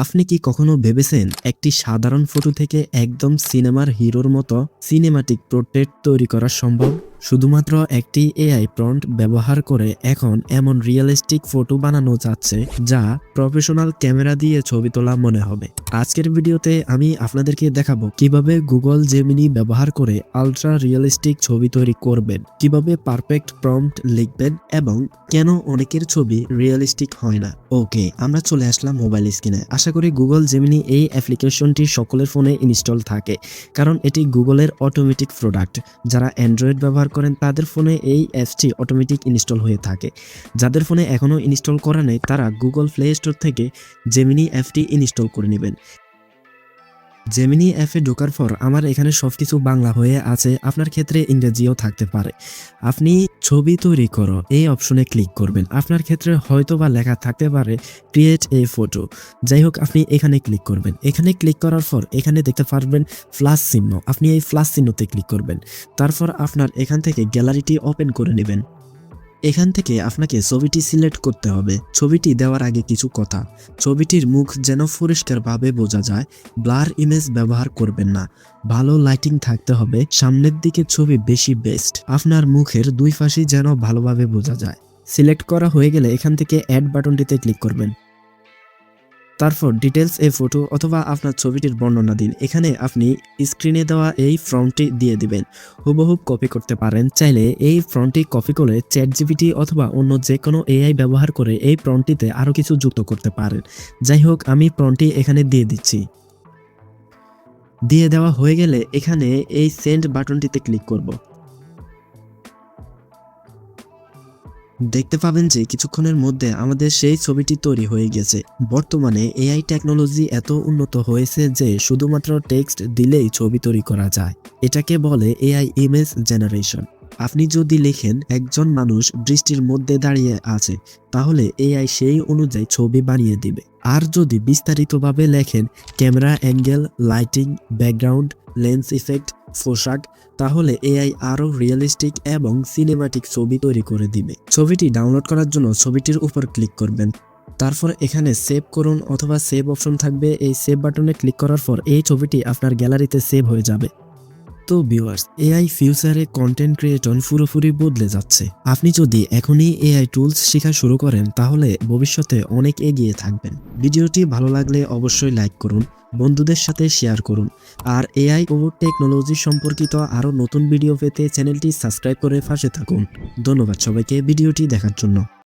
আপনি কি কখনো ভেবেছেন একটি সাধারণ ফটো থেকে একদম সিনেমার হিরোর মতো সিনেমাটিক পোর্ট্রেট তৈরি করা সম্ভব? শুধুমাত্র একটি এআই প্রম্পট ব্যবহার করে এখন এমন রিয়েলিস্টিক ফটো বানানো যাচ্ছে যা প্রফেশনাল ক্যামেরা দিয়ে ছবি তোলা মনে হবে। আজকের ভিডিওতে আমি আপনাদেরকে দেখাবো কিভাবে গুগল জেমিনি ব্যবহার করে আলট্রা রিয়েলিস্টিক ছবি তৈরি করবেন, কিভাবে পারফেক্ট প্রম্পট লিখবেন এবং কেন অনেকের ছবি রিয়েলিস্টিক হয় না। ওকে, আমরা চলে আসলাম মোবাইল স্ক্রিনে। আশা করি গুগল জেমিনি এই অ্যাপ্লিকেশনটি সকলের ফোনে ইনস্টল থাকে, কারণ এটি গুগলের অটোমেটিক প্রোডাক্ট। যারা অ্যান্ড্রয়েড ব্যবহার করেন তাদের ফোনে এই অ্যাপসটি অটোমেটিক ইনস্টল হয়ে থাকে। যাদের ফোনে এখনও ইনস্টল করা নেই তারা গুগল প্লে স্টোর থেকে জেমিনি অ্যাপটি ইনস্টল করে নেবেন। জেমিনি অ্যাপে ঢোকার পর আমার এখানে সবকিছু বাংলা হয়ে আছে, আপনার ক্ষেত্রে ইংরেজিও থাকতে পারে। আপনি ছবি তৈরি করো এই অপশনে ক্লিক করবেন। আপনার ক্ষেত্রে হয়তো বা লেখা থাকতে পারে ক্রিয়েট এ ফটো। যাই হোক, আপনি এখানে ক্লিক করবেন। এখানে ক্লিক করার পর এখানে দেখতে পারবেন প্লাস চিহ্ন, আপনি এই প্লাস চিহ্নতে ক্লিক করবেন। তারপর আপনার এখান থেকে গ্যালারিটি ওপেন করে নেবেন। এখান থেকে আপনাকে ছবিটি সিলেক্ট করতে হবে। ছবিটি দেওয়ার আগে কিছু কথা, ছবিটির মুখ যেন পরিষ্কারভাবে বোঝা যায়, ব্লার ইমেজ ব্যবহার করবেন না, ভালো লাইটিং থাকতে হবে, সামনের দিকে ছবি বেশি বেস্ট, আপনার মুখের দুই পাশই যেন ভালোভাবে বোঝা যায়। সিলেক্ট করা হয়ে গেলে এখান থেকে অ্যাড বাটনটিতে ক্লিক করবেন। তারপর ডিটেলস এ ফটো অথবা আপনার ছবিটির বর্ণনা দিন। এখানে আপনি স্ক্রিনে দেওয়া এই ফর্মটি দিয়ে দিবেন। হুবহুব কপি করতে পারেন। চাইলে এই ফর্মটি কপি করে চ্যাটজিপিটি অথবা অন্য যে কোনো এআই ব্যবহার করে এই ফর্মটিতে আরও কিছু যুক্ত করতে পারেন। যাই হোক, আমি ফর্মটি এখানে দিয়ে দিচ্ছি। দিয়ে দেওয়া হয়ে গেলে এখানে এই সেন্ড বাটনটিতে ক্লিক করব। দেখতে পাবেন যে কিছুক্ষণের মধ্যে আমাদের সেই ছবিটি তৈরি হয়ে গেছে। বর্তমানে এআই টেকনোলজি এত উন্নত হয়েছে যে শুধুমাত্র টেক্সট দিলেই ছবি তৈরি করা যায়। এটাকে বলে এআই ইমেজ জেনারেশন। আপনি যদি লেখেন একজন মানুষ বৃষ্টির মধ্যে দাঁড়িয়ে আছে, তাহলে এআই সেই অনুযায়ী ছবি বানিয়ে দিবে। আর যদি বিস্তারিতভাবে লেখেন camera angle, lighting, background, lens effect, পোশাক, তাহলে এআই আরও রিয়েলিস্টিক এবং সিনেমাটিক ছবি তৈরি করে দিবে। ছবিটি ডাউনলোড করার জন্য ছবিটির উপর ক্লিক করবেন। তারপর এখানে সেভ করুন অথবা সেভ অপশন থাকবে। এই সেভ বাটনে ক্লিক করার পর এই ছবিটি আপনার গ্যালারিতে সেভ হয়ে যাবে। তো ভিউয়ার্স, এআই ফিউচারে কন্টেন্ট ক্রিয়েশন পুরোপুরি বদলে যাচ্ছে। আপনি যদি এখনই এআই টুলস শেখা শুরু করেন তাহলে ভবিষ্যতে অনেক এগিয়ে থাকবেন। ভিডিওটি ভালো লাগলে অবশ্যই লাইক করুন, বন্ধুদের সাথে শেয়ার করুন, আর এআই ও টেকনোলজি সম্পর্কিত আরও নতুন ভিডিও পেতে চ্যানেলটি সাবস্ক্রাইব করে পাশে থাকুন। ধন্যবাদ সবাইকে ভিডিওটি দেখার জন্য।